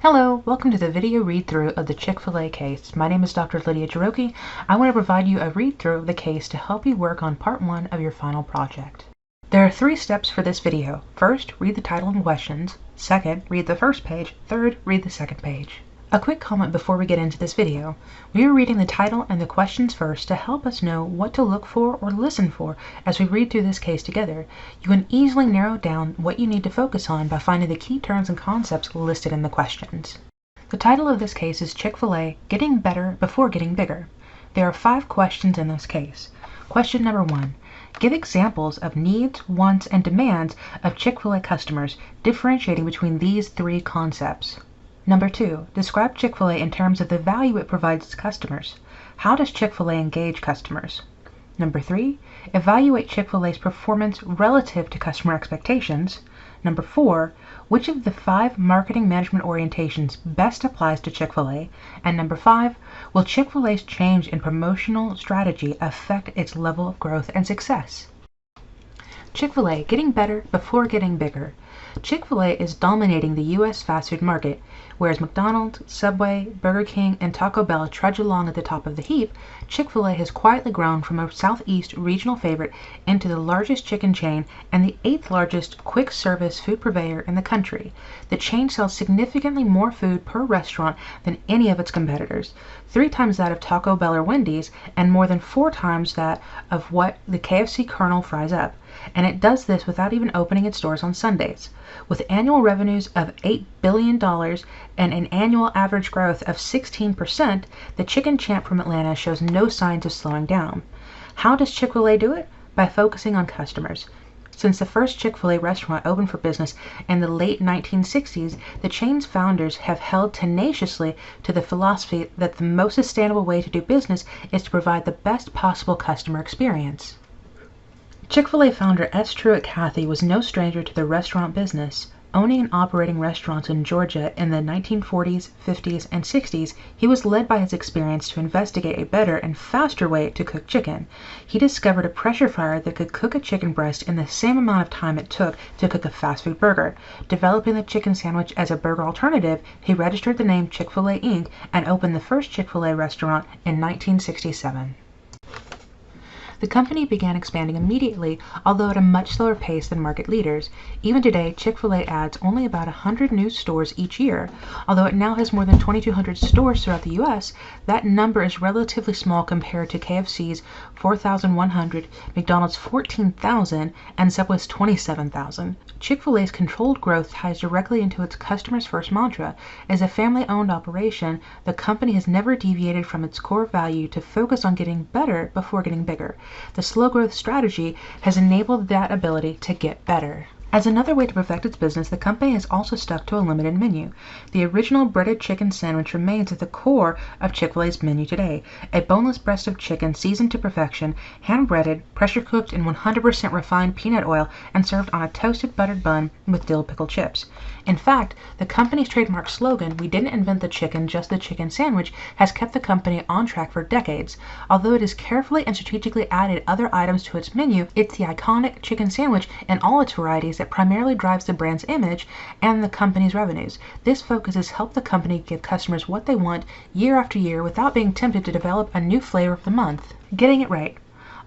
Hello, welcome to the video read-through of the Chick-fil-A case. My name is Dr. Lydia Jiroki. I want to provide you a read-through of the case to help you work on part 1 of your final project. There are 3 steps for this video. First, read the title and questions. Second, read the first page. Third, read the second page. A quick comment before we get into this video. We are reading the title and the questions first to help us know what to look for or listen for as we read through this case together. You can easily narrow down what you need to focus on by finding the key terms and concepts listed in the questions. The title of this case is Chick-fil-A, Getting Better Before Getting Bigger. There are 5 questions in this case. Question number 1. Give examples of needs, wants, and demands of Chick-fil-A customers, differentiating between these 3 concepts. Number 2. Describe Chick-fil-A in terms of the value it provides its customers. How does Chick-fil-A engage customers? Number 3. Evaluate Chick-fil-A's performance relative to customer expectations. Number 4. Which of the 5 marketing management orientations best applies to Chick-fil-A? And number 5. Will Chick-fil-A's change in promotional strategy affect its level of growth and success? Chick-fil-A, getting better before getting bigger. Chick-fil-A is dominating the U.S. fast food market, whereas McDonald's, Subway, Burger King, and Taco Bell trudge along at the top of the heap. Chick-fil-A has quietly grown from a Southeast regional favorite into the largest chicken chain and the 8th largest quick-service food purveyor in the country. The chain sells significantly more food per restaurant than any of its competitors, 3 times that of Taco Bell or Wendy's, and more than 4 times that of what the KFC Colonel fries up. And it does this without even opening its doors on Sundays. With annual revenues of $8 billion and an annual average growth of 16%, the chicken champ from Atlanta shows no signs of slowing down. How does Chick-fil-A do it? By focusing on customers. Since the first Chick-fil-A restaurant opened for business in the late 1960s, the chain's founders have held tenaciously to the philosophy that the most sustainable way to do business is to provide the best possible customer experience. Chick-fil-A founder S. Truett Cathy was no stranger to the restaurant business. Owning and operating restaurants in Georgia in the 1940s, 50s, and 60s, he was led by his experience to investigate a better and faster way to cook chicken. He discovered a pressure fryer that could cook a chicken breast in the same amount of time it took to cook a fast food burger. Developing the chicken sandwich as a burger alternative, he registered the name Chick-fil-A Inc. and opened the first Chick-fil-A restaurant in 1967. The company began expanding immediately, although at a much slower pace than market leaders. Even today, Chick-fil-A adds only about 100 new stores each year. Although it now has more than 2,200 stores throughout the U.S., that number is relatively small compared to KFC's 4,100, McDonald's 14,000, and Subway's 27,000. Chick-fil-A's controlled growth ties directly into its customers first mantra. As a family-owned operation, the company has never deviated from its core value to focus on getting better before getting bigger. The slow growth strategy has enabled that ability to get better. As another way to perfect its business, the company has also stuck to a limited menu. The original breaded chicken sandwich remains at the core of Chick-fil-A's menu today. A boneless breast of chicken seasoned to perfection, hand-breaded, pressure-cooked in 100% refined peanut oil, and served on a toasted buttered bun with dill pickle chips. In fact, the company's trademark slogan, "We didn't invent the chicken, just the chicken sandwich," has kept the company on track for decades. Although it has carefully and strategically added other items to its menu, it's the iconic chicken sandwich in all its varieties that primarily drives the brand's image and the company's revenues. This focus has helped the company give customers what they want year after year without being tempted to develop a new flavor of the month. Getting it right.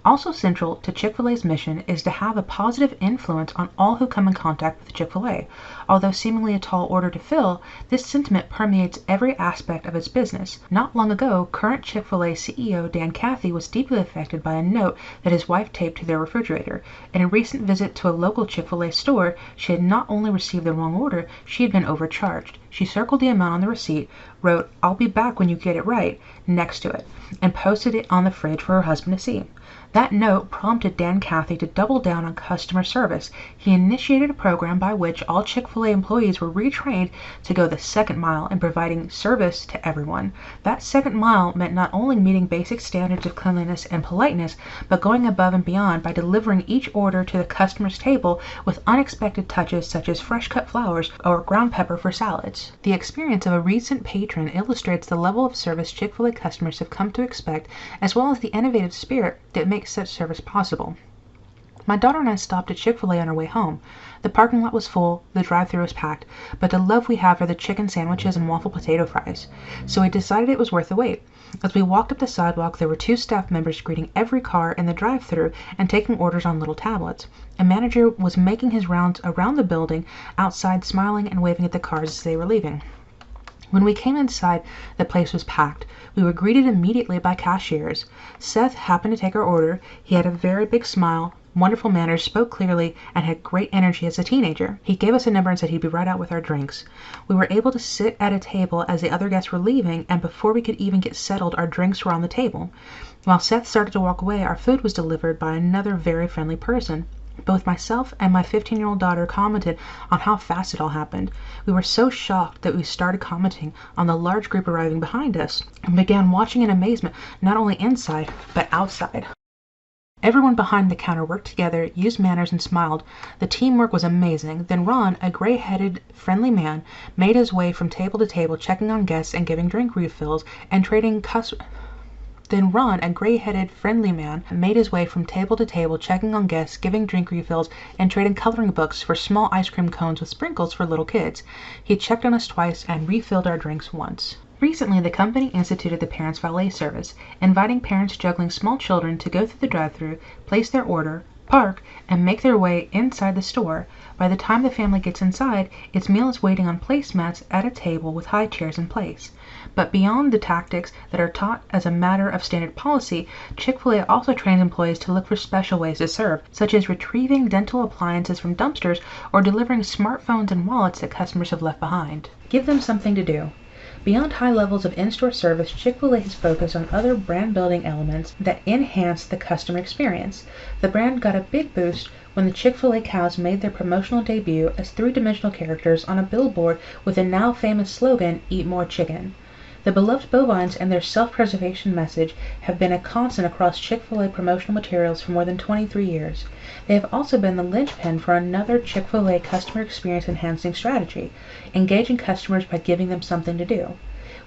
Also central to Chick-fil-A's mission is to have a positive influence on all who come in contact with Chick-fil-A. Although seemingly a tall order to fill, this sentiment permeates every aspect of its business. Not long ago, current Chick-fil-A CEO Dan Cathy was deeply affected by a note that his wife taped to their refrigerator. In a recent visit to a local Chick-fil-A store, she had not only received the wrong order, she had been overcharged. She circled the amount on the receipt, wrote, "I'll be back when you get it right," next to it, and posted it on the fridge for her husband to see. That note prompted Dan Cathy to double down on customer service. He initiated a program by which all Chick-fil-A employees were retrained to go the second mile in providing service to everyone. That second mile meant not only meeting basic standards of cleanliness and politeness, but going above and beyond by delivering each order to the customer's table with unexpected touches such as fresh cut flowers or ground pepper for salads. The experience of a recent patron illustrates the level of service Chick-fil-A customers have come to expect, as well as the innovative spirit that makes such service possible. My daughter and I stopped at Chick-fil-A on our way home. The parking lot was full, the drive-thru was packed, but the love we have for the chicken sandwiches and waffle potato fries. So we decided it was worth the wait. As we walked up the sidewalk, there were 2 staff members greeting every car in the drive-thru and taking orders on little tablets. A manager was making his rounds around the building, outside smiling and waving at the cars as they were leaving. When we came inside, the place was packed. We were greeted immediately by cashiers. Seth happened to take our order. He had a very big smile, wonderful manners, spoke clearly, and had great energy as a teenager. He gave us a number and said he'd be right out with our drinks. We were able to sit at a table as the other guests were leaving, and before we could even get settled, our drinks were on the table. While Seth started to walk away, our food was delivered by another very friendly person. Both myself and my 15-year-old daughter commented on how fast it all happened. We were so shocked that we started commenting on the large group arriving behind us and began watching in amazement, not only inside, but outside. Everyone behind the counter worked together, used manners, and smiled. The teamwork was amazing. Then Ron, a gray-headed, friendly man, made his way from table to table, checking on guests and giving drink refills and trading Then Ron, a gray-headed, friendly man, made his way from table to table, checking on guests, giving drink refills, and trading coloring books for small ice cream cones with sprinkles for little kids. He checked on us twice and refilled our drinks once. Recently, the company instituted the Parents Valet service, inviting parents juggling small children to go through the drive-thru, place their order, park, and make their way inside the store. By the time the family gets inside, its meal is waiting on placemats at a table with high chairs in place. But beyond the tactics that are taught as a matter of standard policy, Chick-fil-A also trains employees to look for special ways to serve, such as retrieving dental appliances from dumpsters or delivering smartphones and wallets that customers have left behind. Give them something to do. Beyond high levels of in-store service, Chick-fil-A has focused on other brand-building elements that enhance the customer experience. The brand got a big boost when the Chick-fil-A cows made their promotional debut as 3-dimensional characters on a billboard with the now famous slogan, "Eat More Chicken." The beloved bovines and their self-preservation message have been a constant across Chick-fil-A promotional materials for more than 23 years. They have also been the linchpin for another Chick-fil-A customer experience enhancing strategy, engaging customers by giving them something to do.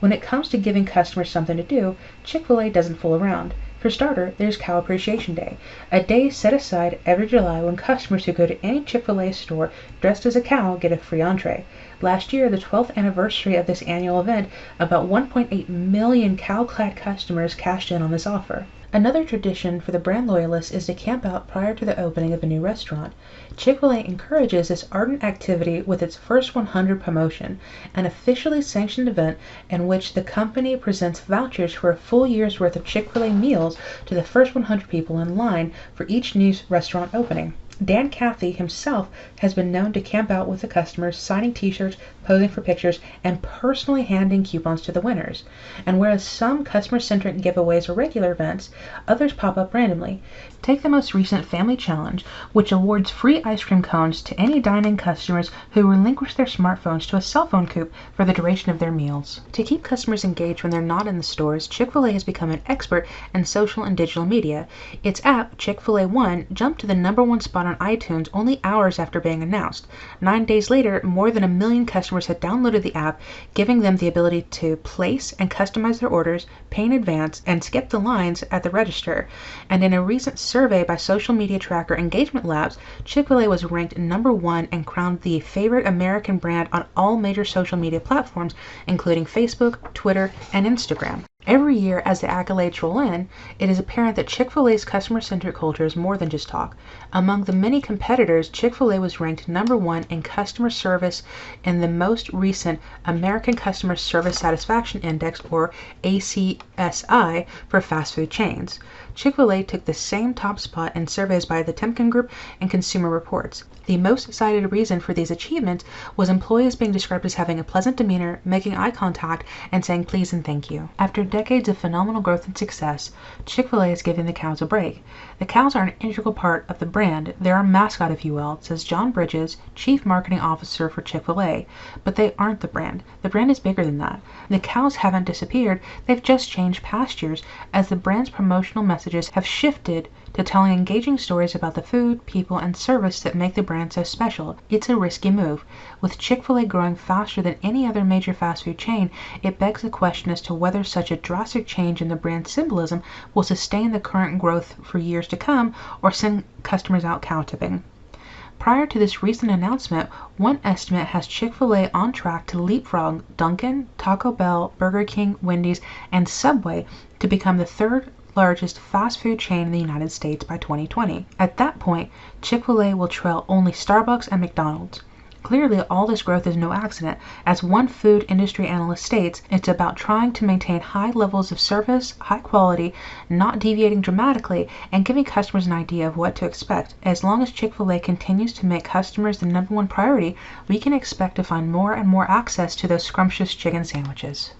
When it comes to giving customers something to do, Chick-fil-A doesn't fool around. For starter, there's Cow Appreciation Day, a day set aside every July when customers who go to any Chick-fil-A store dressed as a cow get a free entree. Last year, the 12th anniversary of this annual event, about 1.8 million cow-clad customers cashed in on this offer. Another tradition for the brand loyalists is to camp out prior to the opening of a new restaurant. Chick-fil-A encourages this ardent activity with its First 100 promotion, an officially sanctioned event in which the company presents vouchers for a full year's worth of Chick-fil-A meals to the first 100 people in line for each new restaurant opening. Dan Cathy himself has been known to camp out with the customers, signing t-shirts, posing for pictures, and personally handing coupons to the winners. And whereas some customer-centric giveaways are regular events, others pop up randomly. Take the most recent Family Challenge, which awards free ice cream cones to any dine-in customers who relinquish their smartphones to a cell phone coop for the duration of their meals. To keep customers engaged when they're not in the stores, Chick-fil-A has become an expert in social and digital media. Its app, Chick-fil-A One, jumped to the #1 spot on iTunes only hours after being announced. 9 days later, more than 1 million customers had downloaded the app, giving them the ability to place and customize their orders, pay in advance, and skip the lines at the register. And in a recent survey by social media tracker Engagement Labs, Chick-fil-A was ranked #1 and crowned the favorite American brand on all major social media platforms, including Facebook, Twitter, and Instagram. Every year, as the accolades roll in, it is apparent that Chick-fil-A's customer-centric culture is more than just talk. Among the many competitors, Chick-fil-A was ranked #1 in customer service in the most recent American Customer Service Satisfaction Index, or ACSI, for fast food chains. Chick-fil-A took the same top spot in surveys by the Temkin Group and Consumer Reports. The most cited reason for these achievements was employees being described as having a pleasant demeanor, making eye contact, and saying please and thank you. After decades of phenomenal growth and success, Chick-fil-A is giving the cows a break. The cows are an integral part of the brand. They're our mascot, if you will, says John Bridges, Chief Marketing Officer for Chick-fil-A. But they aren't the brand. The brand is bigger than that. The cows haven't disappeared. They've just changed pastures as the brand's promotional messages have shifted to telling engaging stories about the food, people, and service that make the brand so special. It's a risky move. With Chick-fil-A growing faster than any other major fast food chain, it begs the question as to whether such a drastic change in the brand symbolism will sustain the current growth for years to come or send customers out cow-tipping. Prior to this recent announcement, one estimate has Chick-fil-A on track to leapfrog Dunkin', Taco Bell, Burger King, Wendy's, and Subway to become the third largest fast food chain in the United States by 2020. At that point, Chick-fil-A will trail only Starbucks and McDonald's. Clearly, all this growth is no accident. As one food industry analyst states, it's about trying to maintain high levels of service, high quality, not deviating dramatically, and giving customers an idea of what to expect. As long as Chick-fil-A continues to make customers the #1 priority, we can expect to find more and more access to those scrumptious chicken sandwiches.